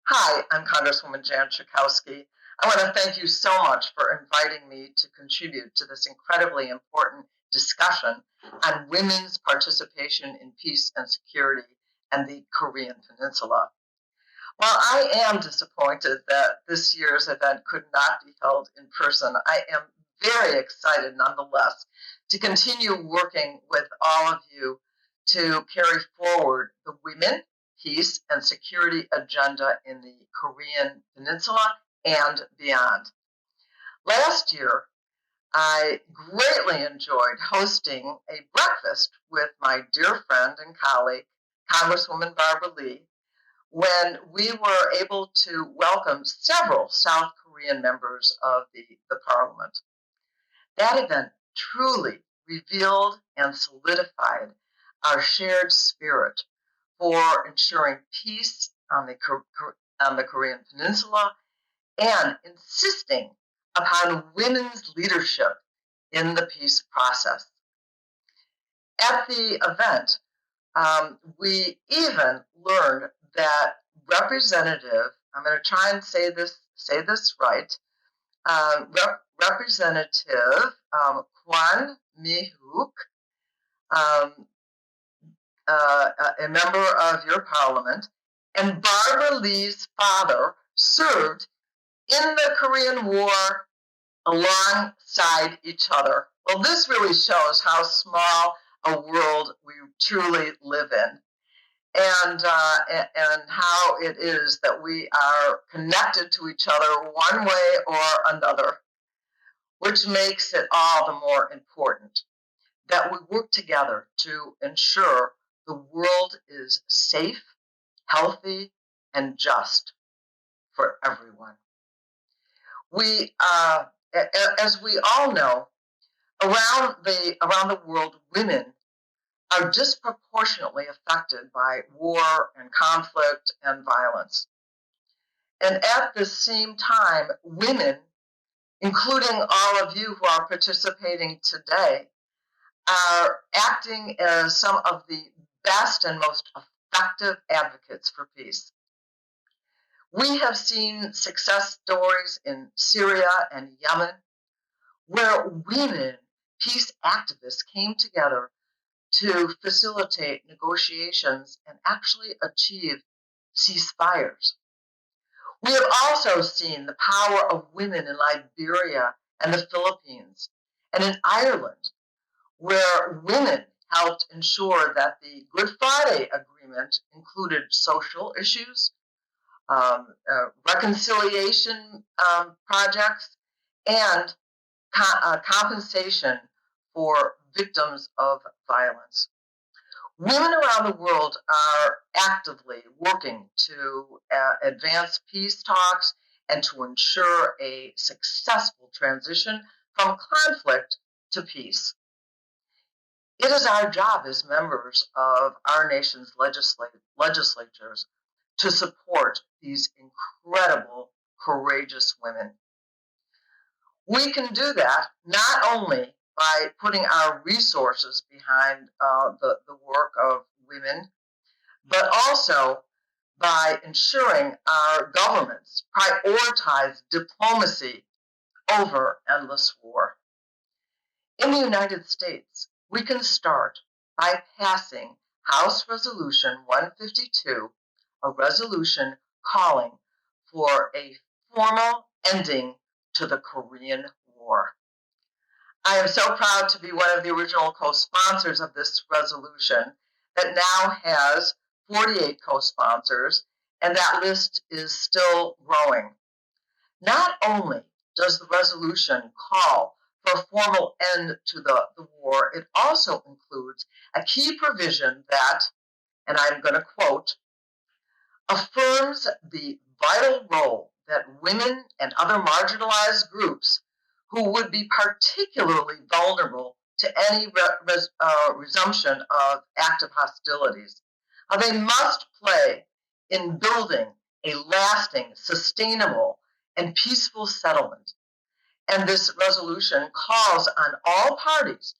Hi, I'm Congresswoman Jan Schakowsky. I want to thank you so much for inviting me to contribute to this incredibly important discussion on women's participation in peace and security and the Korean Peninsula. While I am disappointed that this year's event could not be held in person, I am very excited nonetheless to continue working with all of you to carry forward the women, peace, and security agenda in the Korean Peninsula and beyond. Last year, I greatly enjoyed hosting a breakfast with my dear friend and colleague, Congresswoman Barbara Lee, when we were able to welcome several South Korean members of the parliament. That event truly revealed and solidified our shared spirit for ensuring peace on the Korean Peninsula and insisting upon women's leadership in the peace process. At the event, we even learned that I'm going to try and say this right, Representative Kwon Mi-hook, a member of your parliament, and Barbara Lee's father served in the Korean War alongside each other. Well, this really shows how small a world we truly live in, and how it is that we are connected to each other one way or another, which makes it all the more important that we work together to ensure the world is safe, healthy, and just for everyone. As we all know, around the world, women are disproportionately affected by war and conflict and violence. And at the same time, women, including all of you who are participating today, are acting as some of the best and most effective advocates for peace. We have seen success stories in Syria and Yemen where women peace activists came together to facilitate negotiations and actually achieve ceasefires. We have also seen the power of women in Liberia and the Philippines and in Ireland, where women helped ensure that the Good Friday Agreement included social issues, reconciliation projects, and compensation for victims of violence. Women around the world are actively working to advance peace talks and to ensure a successful transition from conflict to peace. It is our job as members of our nation's legislatures to support these incredible, courageous women. We can do that not only by putting our resources behind the work of women, but also by ensuring our governments prioritize diplomacy over endless war. In the United States, we can start by passing House Resolution 152, a resolution calling for a formal ending to the Korean War. I am so proud to be one of the original co-sponsors of this resolution that now has 48 co-sponsors, and that list is still growing. Not only does the resolution call for a formal end to the war, it also includes a key provision that, and I'm going to quote, affirms the vital role that women and other marginalized groups who would be particularly vulnerable to any resumption of active hostilities. They must play in building a lasting, sustainable, and peaceful settlement. And this resolution calls on all parties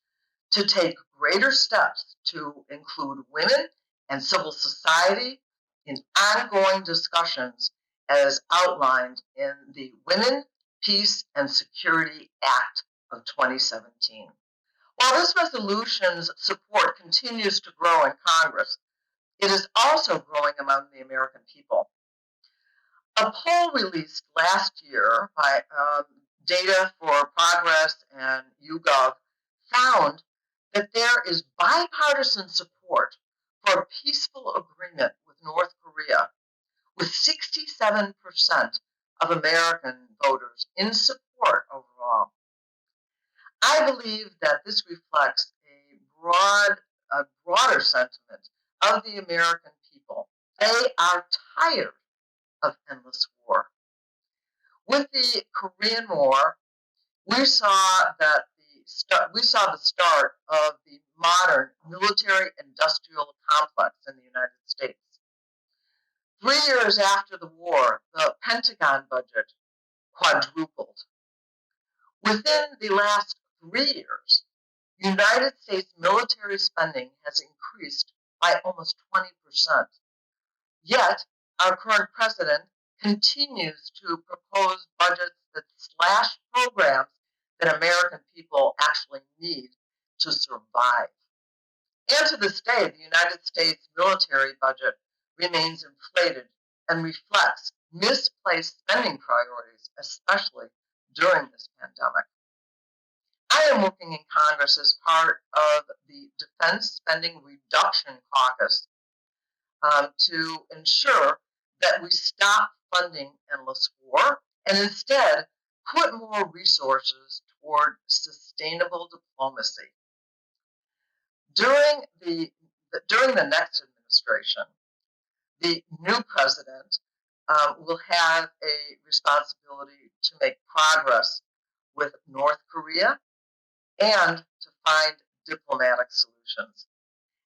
to take greater steps to include women and civil society in ongoing discussions as outlined in the Women, Peace, and Security Act of 2017. While this resolution's support continues to grow in Congress, it is also growing among the American people. A poll released last year by Data for Progress and YouGov found that there is bipartisan support for a peaceful agreement with North Korea, with 67% of American voters in support overall. I believe that this reflects a broader sentiment of the American people. They are tired of endless war. With the Korean War, we saw the start of the modern military-industrial complex in the United States. 3 years after the war, the Pentagon budget quadrupled. Within the last 3 years, United States military spending has increased by almost 20%. Yet, our current president continues to propose budgets that slash programs that American people actually need to survive. And to this day, the United States military budget remains inflated and reflects misplaced spending priorities, especially during this pandemic. I am working in Congress as part of the Defense Spending Reduction Caucus to ensure that we stop funding endless war and instead put more resources toward sustainable diplomacy. During the next administration, the new president will have a responsibility to make progress with North Korea and to find diplomatic solutions.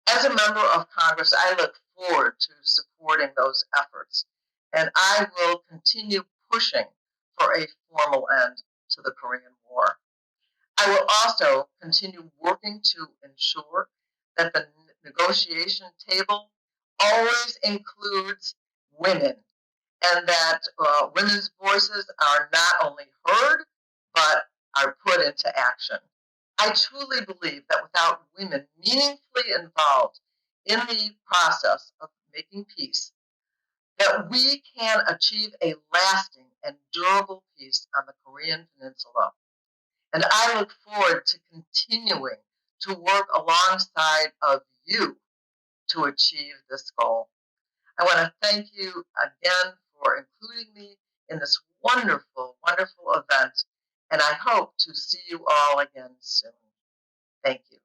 As a member of Congress, I look forward to supporting those efforts, and I will continue pushing for a formal end to the Korean War. I will also continue working to ensure that the negotiation table always includes women, and that women's voices are not only heard, but are put into action. I truly believe that without women meaningfully involved in the process of making peace, that we can achieve a lasting and durable peace on the Korean Peninsula. And I look forward to continuing to work alongside of you to achieve this goal. I want to thank you again for including me in this wonderful, wonderful event, and I hope to see you all again soon. Thank you.